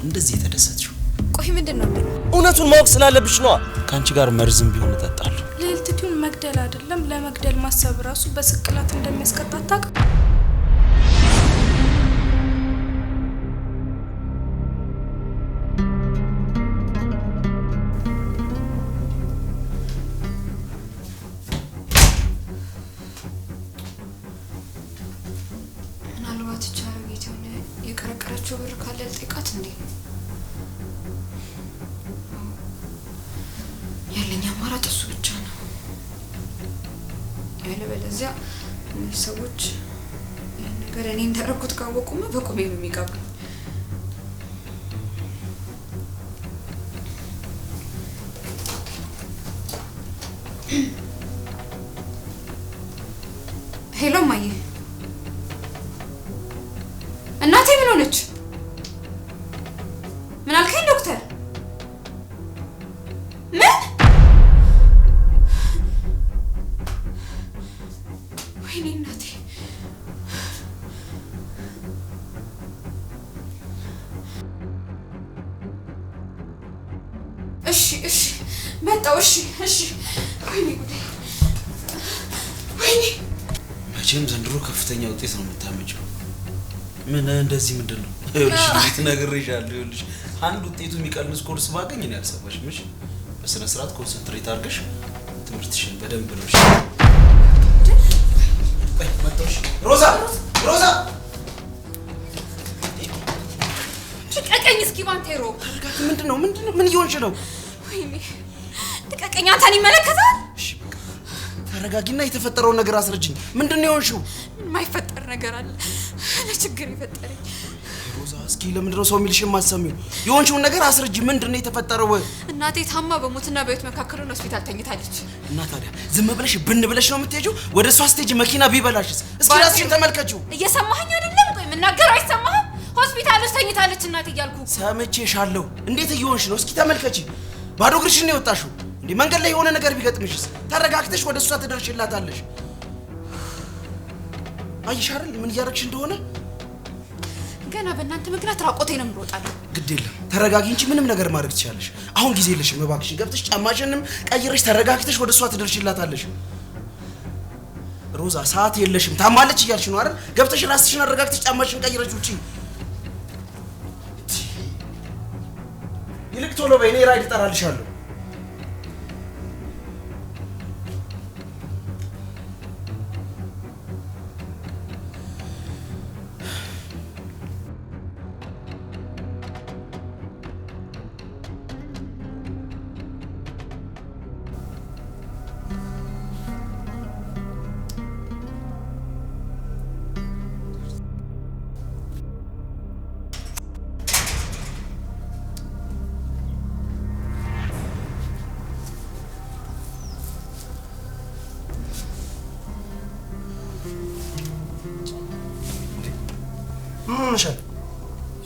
እንደዚህ የተደሰትሽው? ቆይ ምንድነው? እውነቱን ማወቅ ስላለብሽ ነው። ካንቺ ጋር መርዝም ቢሆን እጠጣለሁ። ልዕልቲቱን መግደል አይደለም ለመግደል ማሰብ ራሱ በስቅላት እንደሚያስቀጣት ታውቅ? ምናልባት ቻለው ጌታውን የቀረቀረችው ብር ካለ ልጠይቃት እንዴ? ያለኝ አማራጭ እሱ ብቻ ነው። ያለበለዚያ እነዚህ ሰዎች ያን ነገር እኔ እንዳደረኩት ካወቁማ በቁሜ ነው የሚቀብሩኝ። ሄሎ ማዬ፣ እናቴ ምን ሆነች? ምን አልከኝ ዶክተር? ምን? ወይኔ እናቴ። እሺ መጣሁ። እሺ ወይኔ ጉዴ፣ ወይኔ። መቼም ዘንድሮ ከፍተኛ ውጤት ነው የምታመጪው። ምን እንደዚህ ምንድነው? ይኸውልሽ ልጅ ነግሬሻለሁ። ይኸውልሽ አንድ ውጤቱ የሚቀንስ ኮርስ ባገኝ እኔ አልሰማሽም። እሺ በስነ ስርዓት ኮንሰንትሬት አድርገሽ ትምህርትሽን በደንብ ነው። እሺ ወይ መጣሽ? ሮዛ ልቀቀኝ እስኪ ባንቴሮ። ምንድነው? ምን እየሆንሽ ነው? ወይኔ ልቀቀኝ፣ አንተን ይመለከታል። እሺ በቃ ተረጋጊና የተፈጠረውን ነገር አስረጅኝ። ምንድነው የሆንሽው? የማይፈጠር ነገር አለ። ለችግር የፈጠረኝ ሮዛ፣ እስኪ ለምንድነው ሰው የሚልሽ የማትሰሚው? የሆንሽውን ነገር አስረጅ። ምንድነው የተፈጠረው? እናቴ ታማ በሞትና በህይወት መካከል ሆስፒታል ተኝታለች። እና ታዲያ ዝም ብለሽ ብን ብለሽ ነው የምትሄጂው? ወደ እሷ ስትሄጂ መኪና ቢበላሽስ? እስኪ ራስሽን ተመልከቺው። እየሰማኸኝ አይደለም? ቆይ የምናገረው አይሰማህም? ሆስፒታል ውስጥ ተኝታለች እናቴ እያልኩ። ሰምቼሻለሁ። እንዴት እየሆንሽ ነው? እስኪ ተመልከቺ። ባዶ እግርሽን ነው የወጣሽው። እንዴ መንገድ ላይ የሆነ ነገር ቢገጥምሽስ? ተረጋግተሽ ወደ እሷ ትደርሽላታለሽ። አይሽ አይደል ምን እያደረግሽ እንደሆነ? ገና በእናንተ ምክንያት ራቆቴ ነው የምሮጣለሁ። ግድ የለም ተረጋጊ እንጂ ምንም ነገር ማድረግ ትችላለሽ። አሁን ጊዜ የለሽም። እባክሽ ገብተሽ ጫማሽንም ቀይረሽ ተረጋግተሽ ወደ እሷ ትደርሽላታለሽ። ሮዛ ሰዓት የለሽም። ታማለች እያልሽ ነው አይደል? ገብተሽ ራስሽን አረጋግተሽ ጫማሽን ቀይረሽ ውጪ። ይልቅ ቶሎ በይ፣ እኔ ራይድ እጠራልሻለሁ።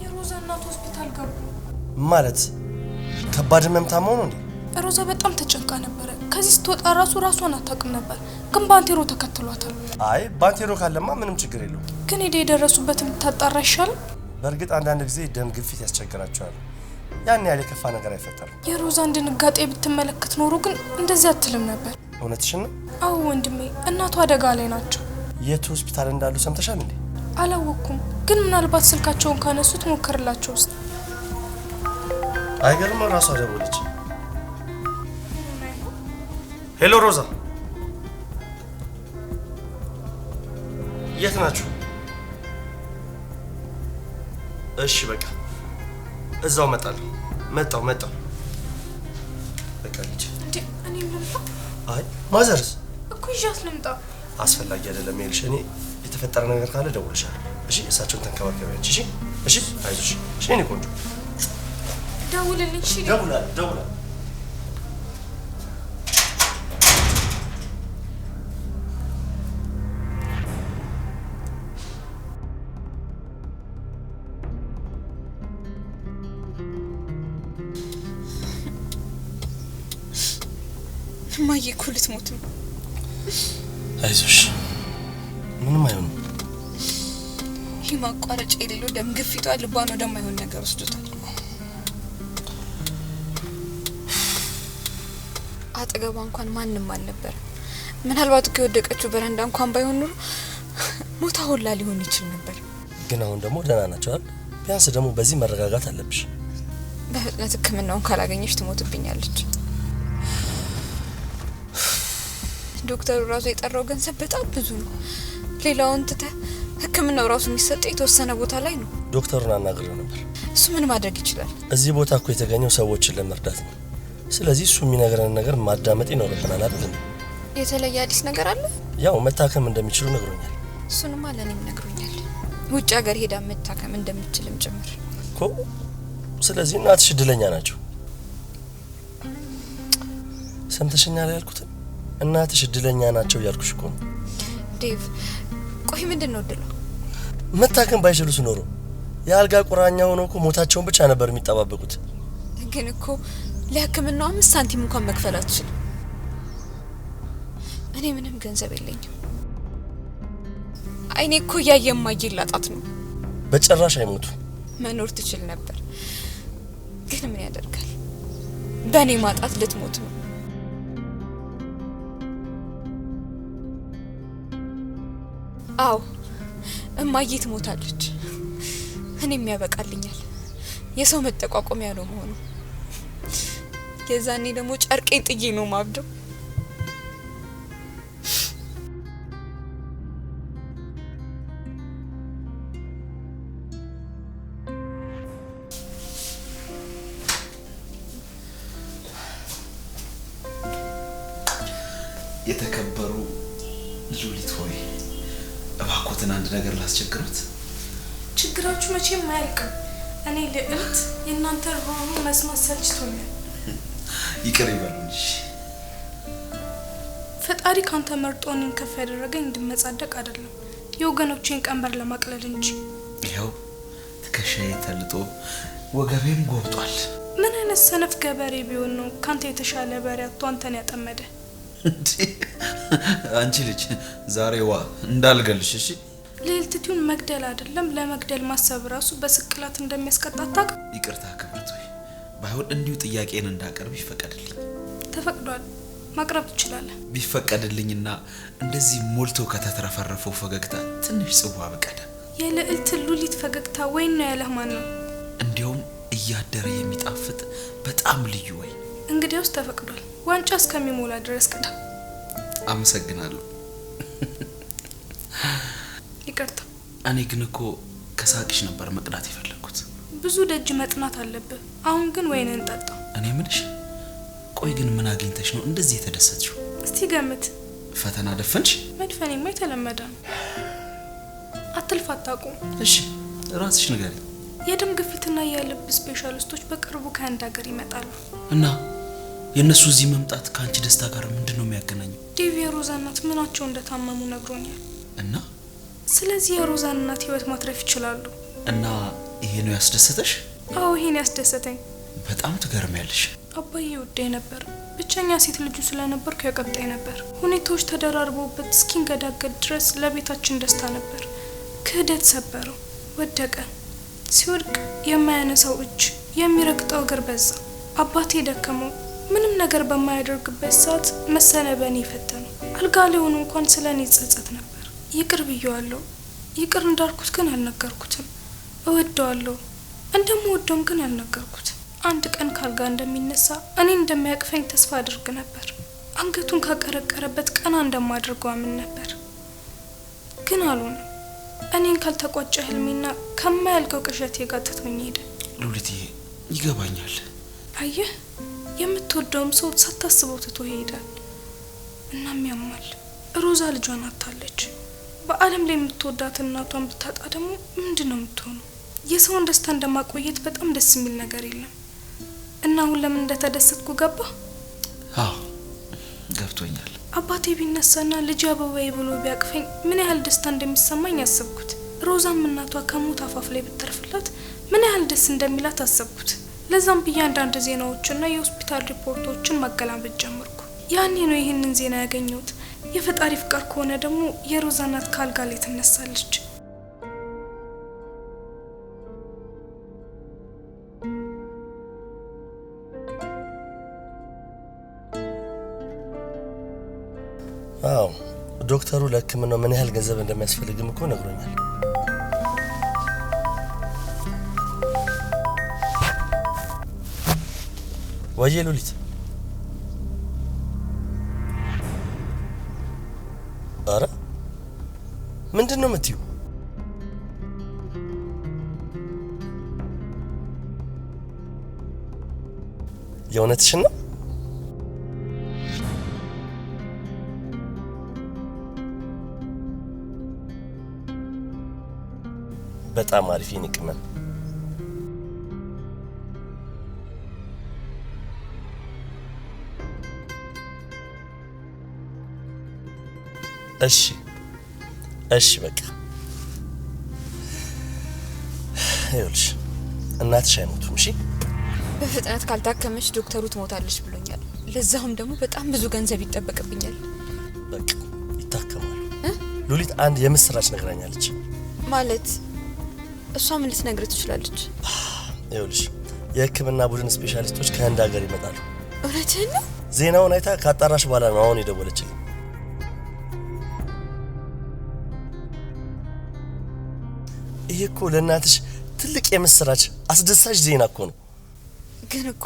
የሮዛ እናት ሆስፒታል ገቡ። ማለት ከባድ ህመም ታመው ነው እንዴ? ሮዛ በጣም ተጨንቃ ነበር። ከዚህ ስትወጣ ራሷን አታውቅም ነበር፣ ግን ባንቴሮ ተከትሏታል። አይ ባንቴሮ ካለማ ምንም ችግር የለውም። ግን የደረሱበትን ብታጣራ ይሻላል። በእርግጥ አንዳንድ ጊዜ ደም ግፊት ያስቸግራቸዋል። ያን ያለ ከፋ ነገር አይፈጠርም። የሮዛን ድንጋጤ ብትመለከት ኖሮ ግን እንደዚህ አትልም ነበር። እውነትሽን ነው? አዎ ወንድሜ፣ እናቷ አደጋ ላይ ናቸው። የት ሆስፒታል እንዳሉ ሰምተሻል እንዴ? አላወኩም፣ ግን ምናልባት ስልካቸውን ካነሱት ሞከርላቸው ውስጥ። አይገርም፣ ራሷ ደወለች። ሄሎ ሮዛ፣ የት ናችሁ? እሺ በቃ እዛው መጣለሁ። መጣው በቃ ልጅ እንዴ እኔ ልምጣ? አይ ማዘርስ እኮ ይዣት ልምጣ። አስፈላጊ አይደለም። ይልሽ እኔ የተፈጠረ ነገር ካለ ደውልሻለሁ። እሺ እሳቸውን ተንከባከቢያለሽ። እሺ አይዞሽ። እሺ እኔ ቆንጆ ደውልልኝ። እሺ ደውላለሁ። እማዬ እኮ ልትሞት ነው። አይዞሽ ምንም አይሆንም። ይህ ማቋረጫ የሌለው ደም ግፊቷ ልቧን ወደማይሆን ነገር ወስዶታል። አጠገቧ እንኳን ማንንም አልነበር ምናልባት ከወደቀችው በረንዳ እንኳን ባይሆን ኑሮ ሞታ ሁላ ሊሆን ይችል ነበር ግን አሁን ደግሞ ደህና ናቸው አይደል ቢያንስ ደግሞ በዚህ መረጋጋት አለብሽ በፍጥነት ህክምናውን ካላገኘሽ ትሞትብኛለች ዶክተሩ ራሱ የጠራው ገንዘብ በጣም ብዙ ነው ሌላውን ትተ ህክምናው ራሱ የሚሰጠው የተወሰነ ቦታ ላይ ነው ዶክተሩን አናግሬው ነበር እሱ ምን ማድረግ ይችላል እዚህ ቦታ እኮ የተገኘው ሰዎችን ለመርዳት ነው ስለዚህ እሱ የሚነግረን ነገር ማዳመጥ ይኖርብናል አይደል የተለየ አዲስ ነገር አለ ያው መታከም እንደሚችሉ ነግሮኛል እሱንም አለንም ነግሮኛል ውጭ ሀገር ሄዳ መታከም እንደምትችልም ጭምር እኮ ስለዚህ እናትሽ እድለኛ ናቸው ሰምተሽኛል ያልኩት እናትሽ እድለኛ ናቸው ያልኩሽ እኮ ነው ዴቭ ቆይ ምንድነው እድሉ መታከም ባይችሉስ ኖሮ የአልጋ ቁራኛ ሆነው እኮ ሞታቸውን ብቻ ነበር የሚጠባበቁት ግን እኮ ለህክምናው 5 ሳንቲም እንኳን መክፈል አትችልም እኔ ምንም ገንዘብ የለኝም አይኔ እኮ ያየማይላጣት ነው በጭራሽ አይሞቱ መኖር ትችል ነበር ግን ምን ያደርጋል በእኔ ማጣት ልትሞት ነው አው እማዬ ትሞታለች እኔም ያበቃልኛል የሰው መጠቋቆሚያ ነው መሆኑ የዛኔ ደግሞ ጨርቄን ጥዬ ነው ማብደው የተከበሩ ሉሊት ሆይ እባክዎትን አንድ ነገር ላስቸግሩት ችግራችሁ መቼም አያልቅም እኔ ልዕልት የእናንተ ሆኖ መስማት ሰልችቶኛል ይቅር ይበሉኝ ፈጣሪ ካንተ መርጦ እኔን ከፍ ያደረገኝ እንድመጻደቅ አይደለም የወገኖቼን ቀንበር ለማቅለል እንጂ ይኸው ትከሻዬ ተልጦ ወገቤም ጎብጧል ምን አይነት ሰነፍ ገበሬ ቢሆን ነው ካንተ የተሻለ በሬ አጥቶ አንተን ያጠመደ አንቺ ልጅ ዛሬዋ እንዳልገልሽ እሺ ልዕልትቱን መግደል አይደለም ለመግደል ማሰብ ራሱ በስቅላት እንደሚያስቀጣጣቅ ይቅርታ ክብርት ሆይ ባይሆን እንዲሁ ጥያቄን እንዳቀርብ ይፈቀድልኝ ተፈቅዷል ማቅረብ ትችላለህ ቢፈቀድልኝና እንደዚህ ሞልቶ ከተተረፈረፈው ፈገግታ ትንሽ ጽዋ በቀደ የልዕልት ሉሊት ፈገግታ ወይን ነው ያለህ ማን ነው እንዲያውም እያደረ የሚጣፍጥ በጣም ልዩ ወይ እንግዲያውስ ተፈቅዷል ዋንጫ እስከሚሞላ ድረስ ቀዳ አመሰግናለሁ ይቅርታ እኔ ግን እኮ ከሳቅሽ ነበር መቅዳት የፈለኩት ብዙ ደጅ መጥናት አለብህ አሁን ግን ወይንን እንጠጣ እኔ ምንሽ ቆይ ግን ምን አግኝተሽ ነው እንደዚህ የተደሰትሽው እስቲ ገምት ፈተና ደፈንሽ መድፈኔማ የተለመደ ነው አትልፋታቁ እሺ ራስሽ ንገሪ የደም ግፊትና የልብ ስፔሻሊስቶች በቅርቡ ከአንድ ሀገር ይመጣሉ እና የነሱ እዚህ መምጣት ካንቺ ደስታ ጋር ምንድነው የሚያገናኘው ዴቭ የሮዛ እናት ምናቸው እንደታመሙ ነግሮኛል እና ስለዚህ የሮዛ እናት ህይወት ማትረፍ ይችላሉ እና ይሄ ነው ያስደሰተሽ አዎ ይሄን ያስደሰተኝ በጣም ትገርሚያለሽ አባዬ ወዴ ነበር ብቸኛ ሴት ልጁ ስለነበርኩ ያቀብጣይ ነበር ሁኔታዎች ተደራርበውበት እስኪንገዳገድ ድረስ ለቤታችን ደስታ ነበር ክህደት ሰበረው ወደቀ ሲወድቅ የማያነሳው እጅ የሚረግጠው እግር በዛ አባቴ ደከመው ምንም ነገር በማያደርግበት ሰዓት መሰነበን ይፈተነው አልጋ ላይ ሆኖ እንኳን ስለኔ ጸጸት ነበር ይቅር ብየዋለሁ ይቅር እንዳልኩት ግን አልነገርኩትም እወደዋለሁ እንደምወደውም ግን አልነገርኩትም አንድ ቀን ካልጋ እንደሚነሳ እኔ እንደሚያቅፈኝ ተስፋ አድርግ ነበር አንገቱን ካቀረቀረበት ቀና እንደማድርገው አምን ነበር ግን አልሆነም እኔን ካልተቋጨ ህልሜና ከማያልቀው ቅዠቴ ጋር ትቶኝ ሄደ ሉሊትዬ ይገባኛል አየህ የምትወደውም ሰው ሳታስበው ትቶ ይሄዳል እናም ያማል ሮዛ ልጇን አጣለች በአለም ላይ የምትወዳት እናቷን ብታጣ ደግሞ ምንድነው የምትሆነው የሰውን ደስታ እንደማቆየት በጣም ደስ የሚል ነገር የለም እና አሁን ለምን እንደተደሰትኩ ገባ አዎ ገብቶኛል አባቴ ቢነሳና ልጅ አበባዬ ብሎ ቢያቅፈኝ ምን ያህል ደስታ እንደሚሰማኝ አሰብኩት ሮዛም እናቷ ከሞት አፋፍ ላይ ብትርፍላት ምን ያህል ደስ እንደሚላት አሰብኩት ለዛም በእያንዳንዱ ዜናዎችና የሆስፒታል ሪፖርቶችን ማገላበጥ ጀመርኩ ያኔ ነው ይህንን ዜና ያገኘሁት የፈጣሪ ፍቃድ ከሆነ ደግሞ የሮዛ እናት ካልጋ ላይ ትነሳለች አዎ ዶክተሩ ለህክምናው ምን ያህል ገንዘብ እንደሚያስፈልግም እኮ ነግሮኛል። ወይዬ ሉሊት አረ ምንድነው የምትይው? የእውነትሽን ነው? በጣም አሪፍ ይንቅመን። እሺ በቃ ይኸውልሽ እናትሽ አይሞቱም። እሺ በፍጥነት ካልታከመች ዶክተሩ ትሞታለች ብሎኛል። ለዛውም ደግሞ በጣም ብዙ ገንዘብ ይጠበቅብኛል። በቃ ይታከማሉ። ሉሊት አንድ የምስራች ነግራኛለች። ማለት እሷ ምን ልትነግር ትችላለች? ይኸውልሽ የህክምና ቡድን ስፔሻሊስቶች ከህንድ ሀገር ይመጣሉ። እውነትህን ነው? ዜናውን አይታ ካጣራሽ በኋላ ነው አሁን የደወለችልኝ። ይሄ እኮ ለእናትሽ ትልቅ የምስራች አስደሳች ዜና እኮ ነው። ግን እኮ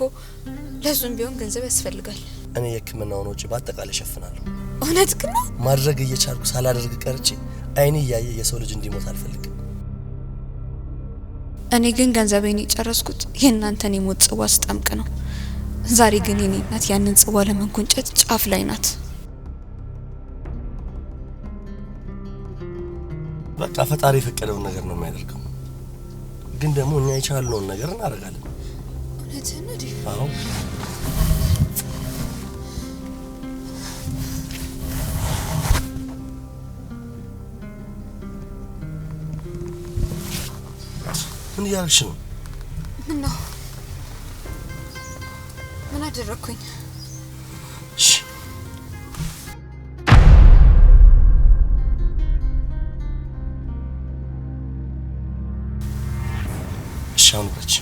ለሱም ቢሆን ገንዘብ ያስፈልጋል። እኔ የህክምናውን ወጪ በአጠቃላይ እሸፍናለሁ። እውነት ግን ነው? ማድረግ እየቻልኩ ሳላደርግ ቀርቼ አይኔ እያየ የሰው ልጅ እንዲሞት አልፈልግም። እኔ ግን ገንዘቤን የጨረስኩት የእናንተን የሞት ጽዋ ስጠምቅ ነው። ዛሬ ግን የኔ እናት ያንን ጽዋ ለመጎንጨት ጫፍ ላይ ናት። በቃ ፈጣሪ የፈቀደውን ነገር ነው የሚያደርገው። ግን ደግሞ እኛ የቻልነውን ነገር እናደርጋለን። እውነትህን ነው? አዎ ምን እያደረግሽ ነው? ምን ነው? ምን አደረግኩኝ? እሺ ሻውን ወረጅ።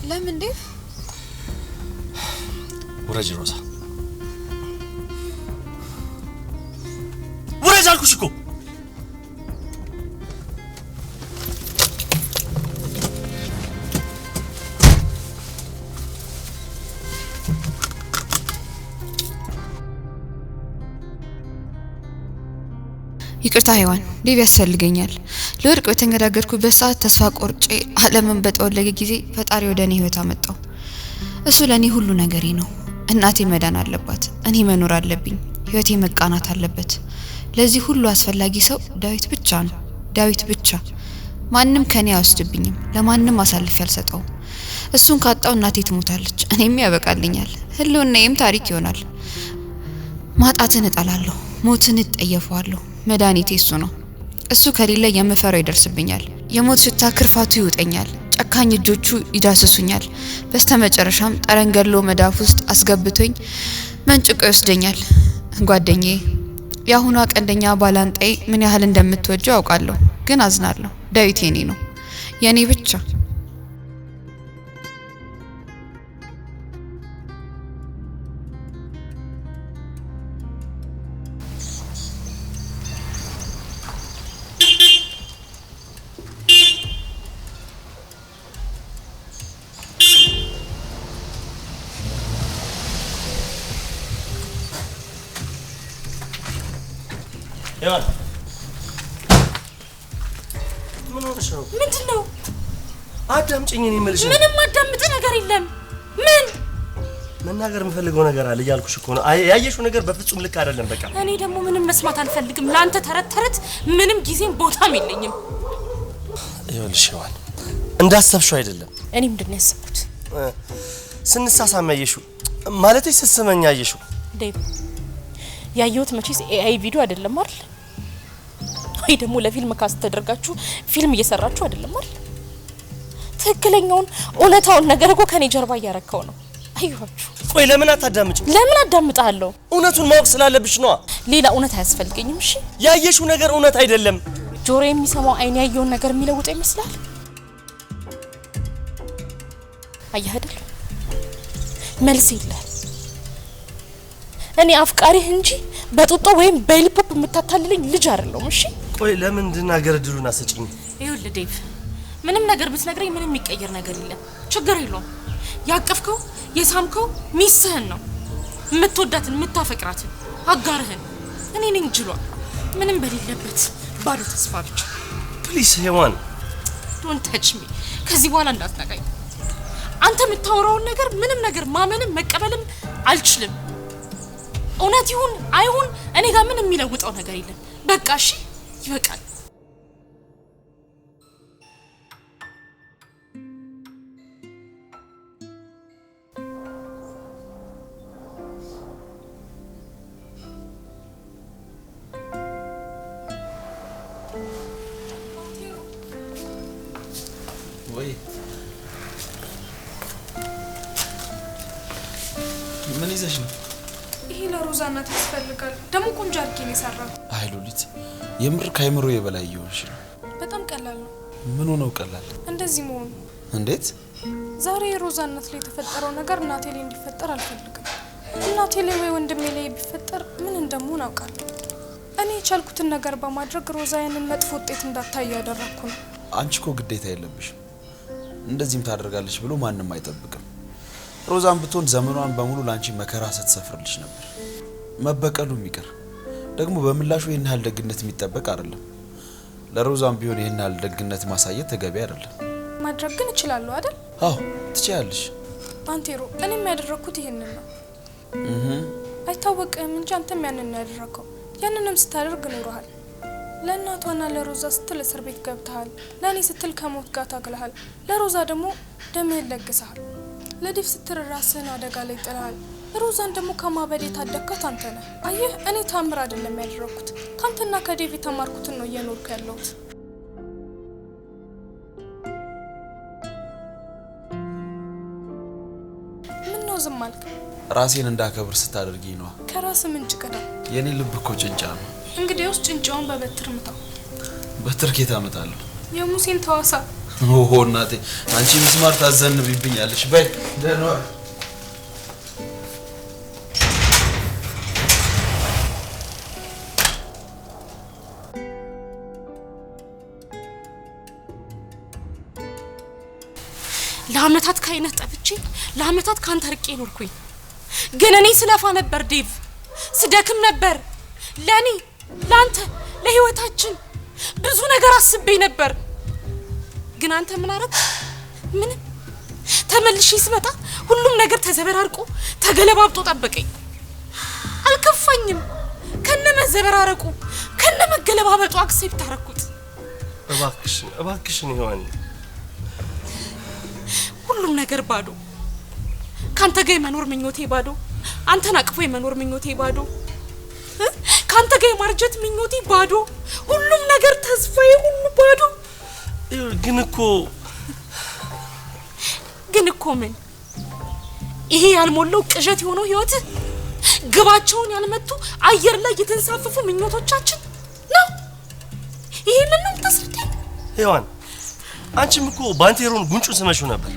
ለምን እንዴ? ወረጅ ሮዛ፣ ወረጅ አልኩሽ እኮ። ይቅርታ ሄዋን፣ ዴቭ ያስፈልገኛል። ለወርቅ በተንገዳገድኩበት ሰዓት ተስፋ ቆርጬ ዓለምን በጠወለገ ጊዜ ፈጣሪ ወደ እኔ ህይወት አመጣው። እሱ ለእኔ ሁሉ ነገሬ ነው። እናቴ መዳን አለባት፣ እኔ መኖር አለብኝ፣ ህይወቴ መቃናት አለበት። ለዚህ ሁሉ አስፈላጊ ሰው ዳዊት ብቻ ነው። ዳዊት ብቻ። ማንም ከኔ አይወስድብኝም፣ ለማንም አሳልፌ አልሰጠውም። እሱን ካጣው እናቴ ትሞታለች፣ እኔም ያበቃልኛል፣ ህልውናዬም ታሪክ ይሆናል። ማጣትን እጠላለሁ፣ ሞትን እጠየፈዋለሁ። መድኃኒቴ እሱ ነው። እሱ ከሌለ የምፈራው ይደርስብኛል። የሞት ሽታ ክርፋቱ ይውጠኛል። ጨካኝ እጆቹ ይዳስሱኛል። በስተመጨረሻም ጠረንገሎ መዳፍ ውስጥ አስገብቶኝ መንጭቆ ይወስደኛል። ጓደኛዬ፣ የአሁኗ ቀንደኛ ባላንጣዬ ምን ያህል እንደምትወጀው አውቃለሁ፣ ግን አዝናለሁ። ዳዊት የኔ ነው፣ የኔ ብቻ። ሄዋን ምን ሆነሽ ነው? ምንድነው? አዳምጪኝ፣ እኔ የምልሽ ምንም አዳምጥ ነገር የለም። ምን መናገር የምፈልገው ነገር አለ እያልኩሽ እኮ ነው። ያየሽው ነገር በፍጹም ልክ አይደለም። በቃ እኔ ደግሞ ምንም መስማት አልፈልግም። ለአንተ ተረት ምንም ጊዜም ቦታም የለኝም። ይኸውልሽ ሄዋን፣ እንዳሰብሽው አይደለም። እኔ ምንድነው ያሰብኩት? ስንሳሳም ያየሽው ማለቴ ስትስመኝ ያየሽው። ዴቭ፣ ያየሁት መቼስ ኤአይ ቪዲዮ አይደለም አይደል? ወይ ደግሞ ለፊልም ካስት ተደርጋችሁ ፊልም እየሰራችሁ አይደለም አይደል? ትክክለኛውን እውነታውን ነገር እኮ ከኔ ጀርባ እያረከው ነው። አይዋችሁ። ቆይ ለምን አታዳምጪ? ለምን አዳምጣለሁ? እውነቱን ማወቅ ስላለብሽ ነው። ሌላ እውነት አያስፈልገኝም። እሺ፣ ያየሽው ነገር እውነት አይደለም። ጆሮ የሚሰማው አይን ያየውን ነገር የሚለውጥ ይመስላል። አየህ አይደል? መልስ የለ። እኔ አፍቃሪህ እንጂ በጡጦ ወይም በሊፖፕ የምታታልልኝ ልጅ አይደለሁም። እሺ ቆይ ለምን እንድናገር እድሉን አሰጪኝ? ይኸውልህ ዴቭ፣ ምንም ነገር ብትነግረኝ ምንም የሚቀየር ነገር የለም። ችግር የለውም። ያቀፍከው የሳምከው ሚስትህን ነው፣ የምትወዳትን የምታፈቅራትን አጋርህን። እኔ ነኝ ጅሏ፣ ምንም በሌለበት ባዶ ተስፋ ብቻ። ፕሊስ ሄዋን ዶንት ተች ሚ። ከዚህ በኋላ እንዳትነካኝ። አንተ የምታወራውን ነገር ምንም ነገር ማመንም መቀበልም አልችልም። እውነት ይሁን አይሁን እኔ ጋር ምንም የሚለውጠው ነገር የለም። በቃ እሺ ይበቃል። ወይ ምን ይዘሽ ነው? ይሄ ለሮዛ እናት ያስፈልጋል። ደግሞ ቆንጆ አድርጌ ነው የሰራው። አይ ሉሊት፣ የምር ካይምሮ የበላይ እየሆንሽ ነው። በጣም ቀላል ነው። ምን ሆነው ቀላል? እንደዚህ መሆኑ። እንዴት? ዛሬ የሮዛ እናት ላይ የተፈጠረው ነገር እናቴ ላይ እንዲፈጠር አልፈልግም። እናቴ ላይ ወይ ወንድሜ ላይ ቢፈጠር ምን እንደምሆን አውቃለሁ። እኔ የቻልኩትን ነገር በማድረግ ሮዛ ያንን መጥፎ ውጤት እንዳታይ ያደረኩ ነው። አንቺ እኮ ግዴታ የለብሽም። እንደዚህም ታደርጋለች ብሎ ማንም አይጠብቅም። ሮዛን ብትሆን ዘመኗን በሙሉ ላንቺ መከራ ስትሰፍርልሽ ነበር። መበቀሉ የሚቀር ደግሞ በምላሹ ይሄን ያህል ደግነት የሚጠበቅ አይደለም። ለሮዛም ቢሆን ይሄን ያህል ደግነት ማሳየት ተገቢ አይደለም። ማድረግ ግን እችላለሁ አይደል? አዎ ትችያለሽ። ባንቴሮ፣ እኔም ያደረኩት ይሄንን ነው። አይታወቅም እንጂ አንተም ያንን ያደረከው። ያንንም ስታደርግ ኖርሃል። ለእናቷና ለሮዛ ስትል እስር ቤት ገብተሃል። ለእኔ ስትል ከሞት ጋር ታግለሃል። ለሮዛ ደግሞ ደምህን ለግሰሃል። ለዲፍ ስትል ራስህን አደጋ ላይ ጥለሃል። ሮዛን ደግሞ ከማበድ የታደግካት አንተ ነህ። አየህ፣ እኔ ታምር አይደለም ያደረኩት። ካንተና ከዴቭ የተማርኩትን ነው እየኖርኩ ያለሁት። ምን ነው ዝም አልክ? ራሴን እንዳከብር ስታደርጊኝ ነው። ከራስ ምንጭ ቀዳ። የኔ ልብ እኮ ጭንጫ ነው። እንግዲያውስ ጭንጫውን በበትር ምታው። በትር ኬታ አመጣለሁ? የሙሴን ተዋሳ። ኦሆ እናቴ፣ አንቺ ምስማር ታዘንብብኛለሽ። በይ ደህና ዋል። ለአመታት ከአይነት ጠፍቼ ለአመታት ካንተ ርቄ ኖርኩኝ። ግን እኔ ስለፋ ነበር ዴቭ፣ ስደክም ነበር። ለኔ ላንተ ለህይወታችን ብዙ ነገር አስቤ ነበር። ግን አንተ ምን አረክ? ምንም። ተመልሼ ስመጣ ሁሉም ነገር ተዘበራርቆ ተገለባብጦ ጠበቀኝ። አልከፋኝም። ከነ መዘበራረቁ ከነ መገለባበጡ አክሴፕት አረኩት። እባክሽን ይሆን ሁሉም ነገር ባዶ። ካንተ ጋር የመኖር ምኞቴ ባዶ። አንተን አቅፎ የመኖር ምኞቴ ባዶ። ካንተ ጋር የማርጀት ምኞቴ ባዶ። ሁሉም ነገር ተስፋዬ ሁሉ ባዶ። ግን እኮ ምን ይሄ ያልሞላው ቅዠት የሆነው ህይወት ግባቸውን ያልመቱ አየር ላይ የተንሳፈፉ ምኞቶቻችን ነው። ይሄንን ነው ተስፋዬ። ሄዋን፣ አንቺም እኮ ባንቴሮን ጉንጩን ስመሽው ነበር።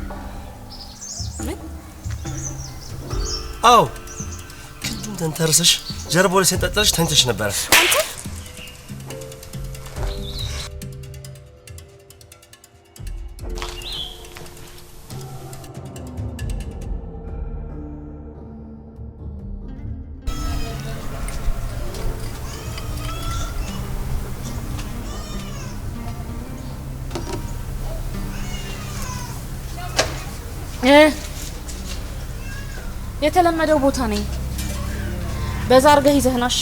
አዎ፣ ክንዱን ተንተርሰሽ ጀርባው ላይ ሲንጠለጥልሽ ተንተሽ ነበር። አንተ የተለመደው ቦታ ነኝ። በዛ አርገህ ይዘህና። እሺ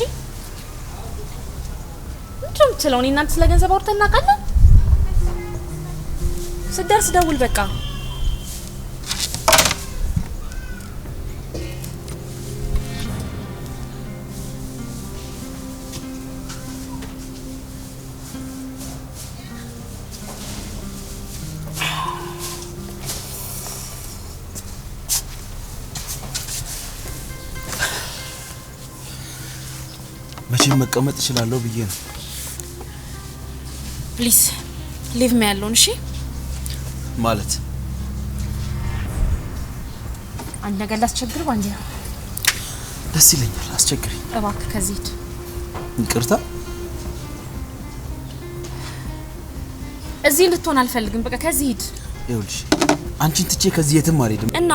ምንድነው የምትለው? እኔ እናንተ ስለ ገንዘብ አውርተን እናውቃለን? ስትደርስ ደውል በቃ። መቼም መቀመጥ እችላለሁ ብዬ ነው። ፕሊዝ ሊቭ ሚ ያለውን። እሺ ማለት አንድ ነገር ላስቸግር ባንዴ። ደስ ይለኛል። አስቸግረኝ እባክህ ከዚህ ሂድ። ይቅርታ እዚህ እንድትሆን አልፈልግም። በቃ ከዚህ ሂድ። ይኸውልሽ አንቺን ትቼ ከዚህ የትም አልሄድም። እና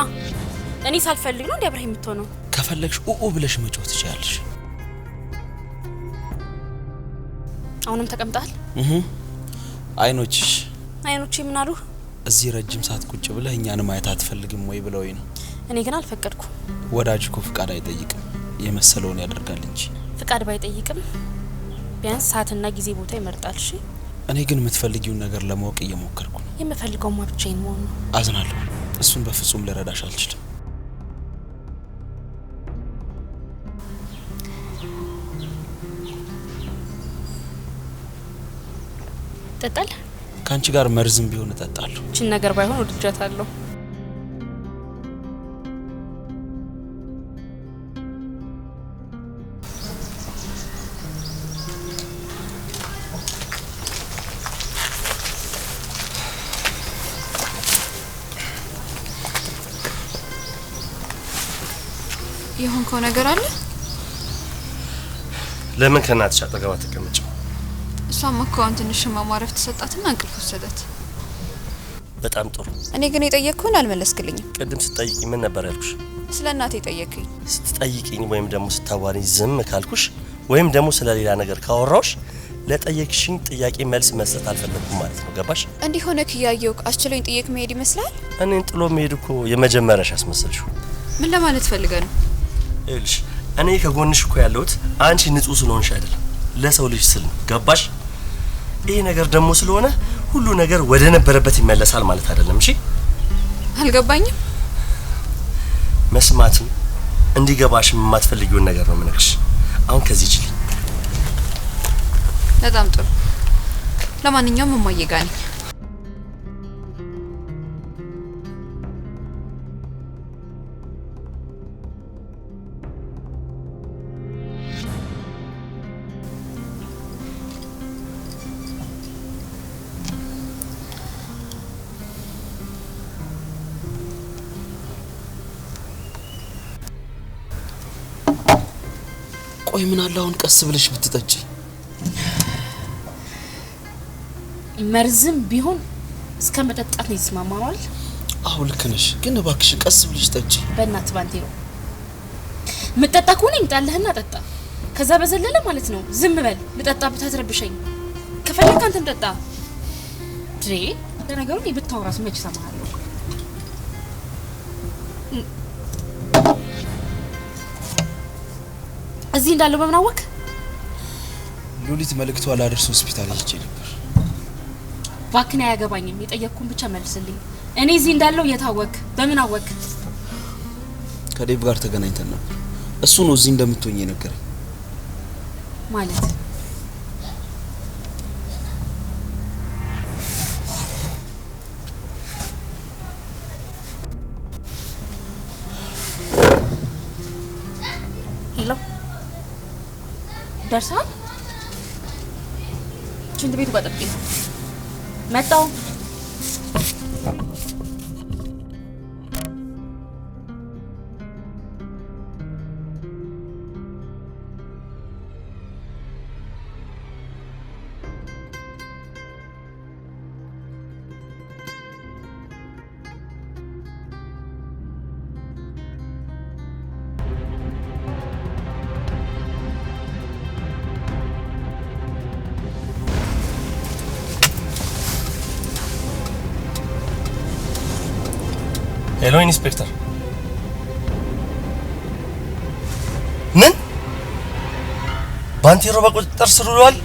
እኔ ሳልፈልግ ነው እንደ አብረህ የምትሆነው? ከፈለግሽ ብለሽ መጫወት ትችያለሽ። አሁንም ተቀምጣል? አይኖችሽ ምን አሉ? እዚህ ረጅም ሰዓት ቁጭ ብለህ እኛን ማየት አትፈልግም ወይ ብለውኝ ነው። እኔ ግን አልፈቀድኩም። ወዳጅ እኮ ፍቃድ አይጠይቅም፣ የመሰለውን ያደርጋል እንጂ። ፍቃድ ባይጠይቅም ቢያንስ ሰዓትና ጊዜ ቦታ ይመርጣል። እሺ እኔ ግን የምትፈልጊውን ነገር ለማወቅ እየሞከርኩ ነው። የምፈልገውማ ብቻዬን መሆን ነው። አዝናለሁ። እሱን በፍጹም ልረዳሽ አልችልም። ጠጣል? ካንቺ ጋር መርዝም ቢሆን እጠጣለሁ። እቺን ነገር ባይሆን ወድጃታለሁ። የሆንከው ነገር አለ? ለምን ከናትሽ አጠገባ ተቀመጭ? እሷም እኮ አሁን ትንሽ ማማረፍ ተሰጣትና እንቅልፍ ወሰዳት። በጣም ጥሩ። እኔ ግን የጠየቅኩህን አልመለስክልኝም። ቅድም ስትጠይቂ ምን ነበር ያልኩሽ? ስለ እናቴ ጠየቅኝ። ስትጠይቂኝ ወይም ደግሞ ስታዋሪኝ ዝም ካልኩሽ ወይም ደግሞ ስለ ሌላ ነገር ካወራውሽ ለጠየቅሽኝ ጥያቄ መልስ መስጠት አልፈለኩም ማለት ነው። ገባሽ? እንዲህ ሆነክ እያየሁህ አስችለኝ ጥየቅ መሄድ ይመስላል? እኔን ጥሎ መሄድ እኮ የመጀመሪያሽ አስመሰልሽው። ምን ለማለት ፈልገህ ነው? ይኸውልሽ እኔ ከጎንሽ እኮ ያለሁት አንቺ ንጹህ ስለሆንሽ አይደለም፣ ለሰው ልጅ ስል ነው። ገባሽ? ይሄ ነገር ደግሞ ስለሆነ ሁሉ ነገር ወደ ነበረበት ይመለሳል ማለት አይደለም። እሺ? አልገባኝም። መስማትም እንዲገባሽም የማትፈልጊውን ነገር ነው የምነግርሽ። አሁን ከዚህ ችሊ። በጣም ጥሩ። ለማንኛውም እማዬ ጋር ነኝ። ቆይ ምን አለ አሁን ቀስ ብለሽ ብትጠጪ? መርዝም ቢሆን እስከ መጠጣት ነው ይስማማዋል። አዎ ልክ ነሽ፣ ግን እባክሽ ቀስ ብለሽ ጠጪ። በእናትህ ባንቴሮ ምጠጣ ከሆነ ይምጣልህና ጠጣ። ከዛ በዘለለ ማለት ነው ዝም በል። ልጠጣ ብታትረብሸኝ ከፈለክ አንተም ጠጣ። ድሬ ለነገሩ ይብታውራስ መች ሰማሃለሁ። እዚህ እንዳለው በምን አወቅ? ሉሊት መልእክቷ ላደርስ ሆስፒታል ሄጄ ነበር። ባክና ያገባኝም፣ የጠየቅኩን ብቻ መልስልኝ። እኔ እዚህ እንዳለው የታወቅ በምን አወቅ? ከዴቭ ጋር ተገናኝተን ነበር። እሱ ነው እዚህ እንደምትሆኝ የነገረኝ። ማለት ሄሎ ደርሰሃል? ሽንት ቤቱ ጋር ጠብቂኝ። መጣሁ። ሄሎ ኢንስፔክተር። ምን? ባንቴሮ በቁጥጥር ስር ውሏል?